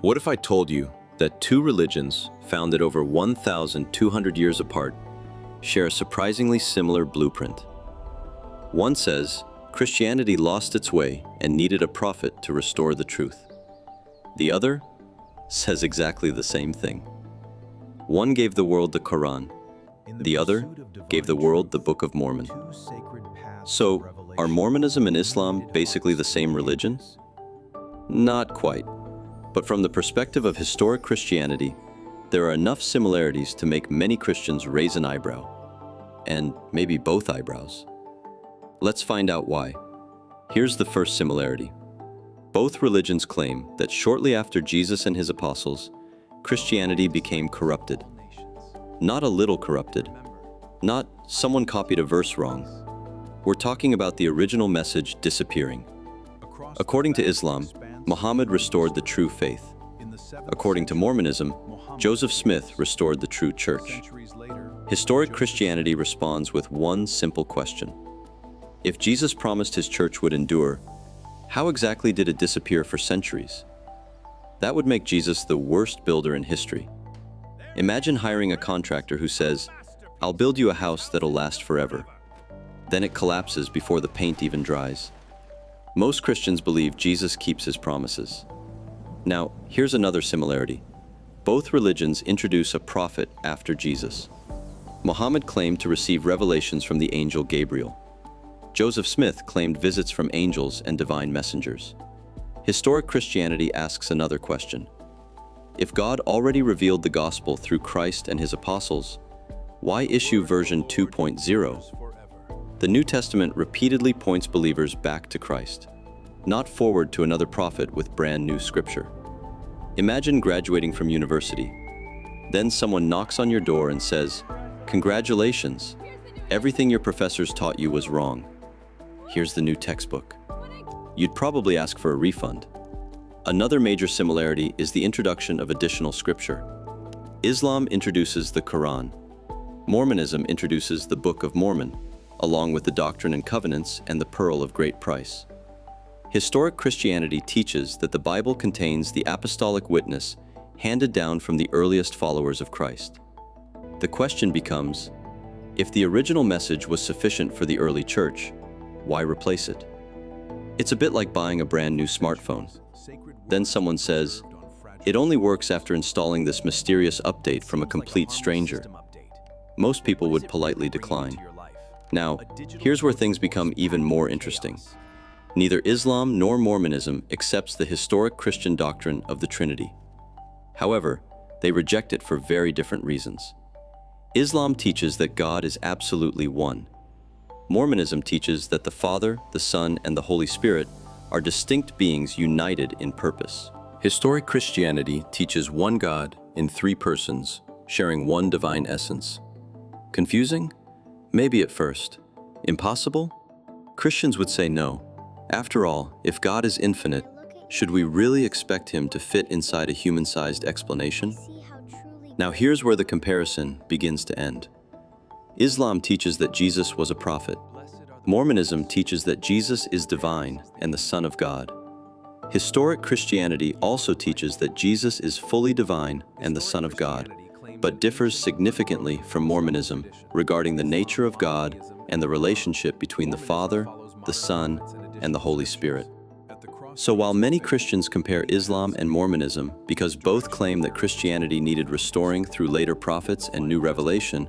What if I told you that two religions, founded over 1,200 years apart, share a surprisingly similar blueprint? One says Christianity lost its way and needed a prophet to restore the truth. The other says exactly the same thing. One gave the world the Quran, the other gave the world the Book of Mormon. So, are Mormonism and Islam basically the same religion? Not quite. But from the perspective of historic Christianity, there are enough similarities to make many Christians raise an eyebrow, and maybe both eyebrows. Let's find out why. Here's the first similarity. Both religions claim that shortly after Jesus and his apostles, Christianity became corrupted. Not a little corrupted. Not someone copied a verse wrong. We're talking about the original message disappearing. According to Islam, Muhammad restored the true faith. According to Mormonism, Joseph Smith restored the true church. Historic Christianity responds with one simple question. If Jesus promised his church would endure, how exactly did it disappear for centuries? That would make Jesus the worst builder in history. Imagine hiring a contractor who says, "I'll build you a house that'll last forever." Then it collapses before the paint even dries. Most Christians believe Jesus keeps his promises. Now, here's another similarity. Both religions introduce a prophet after Jesus. Muhammad claimed to receive revelations from the angel Gabriel. Joseph Smith claimed visits from angels and divine messengers. Historic Christianity asks another question. If God already revealed the gospel through Christ and his apostles, why issue version 2.0? The New Testament repeatedly points believers back to Christ, not forward to another prophet with brand new scripture. Imagine graduating from university. Then someone knocks on your door and says, "Congratulations, everything your professors taught you was wrong. Here's the new textbook." You'd probably ask for a refund. Another major similarity is the introduction of additional scripture. Islam introduces the Quran. Mormonism introduces the Book of Mormon, along with the Doctrine and Covenants and the Pearl of Great Price. Historic Christianity teaches that the Bible contains the apostolic witness handed down from the earliest followers of Christ. The question becomes, if the original message was sufficient for the early church, why replace it? It's a bit like buying a brand new smartphone. Then someone says, "It only works after installing this mysterious update from a complete stranger." Most people would politely decline. Now, here's where things become even more interesting. Neither Islam nor Mormonism accepts the historic Christian doctrine of the Trinity. However, they reject it for very different reasons. Islam teaches that God is absolutely one. Mormonism teaches that the Father, the Son, and the Holy Spirit are distinct beings united in purpose. Historic Christianity teaches one God in three persons, sharing one divine essence. Confusing? Maybe at first. Impossible? Christians would say no. After all, if God is infinite, should we really expect him to fit inside a human-sized explanation? Now here's where the comparison begins to end. Islam teaches that Jesus was a prophet. Mormonism teaches that Jesus is divine and the Son of God. Historic Christianity also teaches that Jesus is fully divine and the Son of God, but differs significantly from Mormonism regarding the nature of God and the relationship between the Father, the Son, and the Holy Spirit. So while many Christians compare Islam and Mormonism because both claim that Christianity needed restoring through later prophets and new revelation,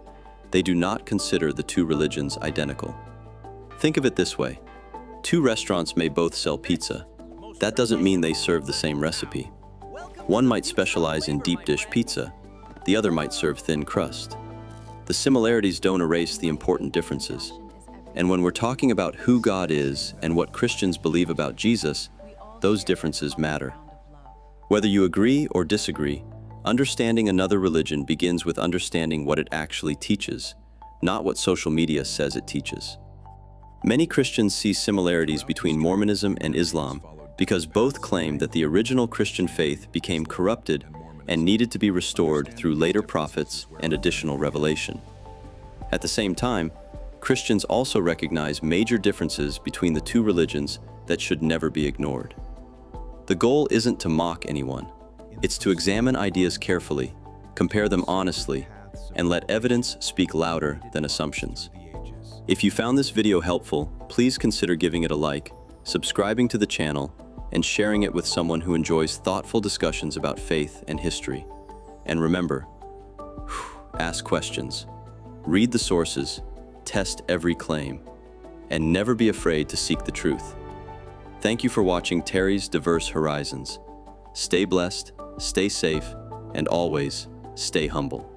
they do not consider the two religions identical. Think of it this way. Two restaurants may both sell pizza. That doesn't mean they serve the same recipe. One might specialize in deep dish pizza. The other might serve thin crust. The similarities don't erase the important differences. And when we're talking about who God is and what Christians believe about Jesus, those differences matter. Whether you agree or disagree, understanding another religion begins with understanding what it actually teaches, not what social media says it teaches. Many Christians see similarities between Mormonism and Islam because both claim that the original Christian faith became corrupted and needed to be restored through later prophets and additional revelation. At the same time, Christians also recognize major differences between the two religions that should never be ignored. The goal isn't to mock anyone, It's to examine ideas carefully, compare them honestly, and let evidence speak louder than assumptions. If you found this video helpful, please consider giving it a like, subscribing to the channel, and sharing it with someone who enjoys thoughtful discussions about faith and history. And remember, ask questions, read the sources, test every claim, and never be afraid to seek the truth. Thank you for watching Terry's Diverse Horizons. Stay blessed, stay safe, and always stay humble.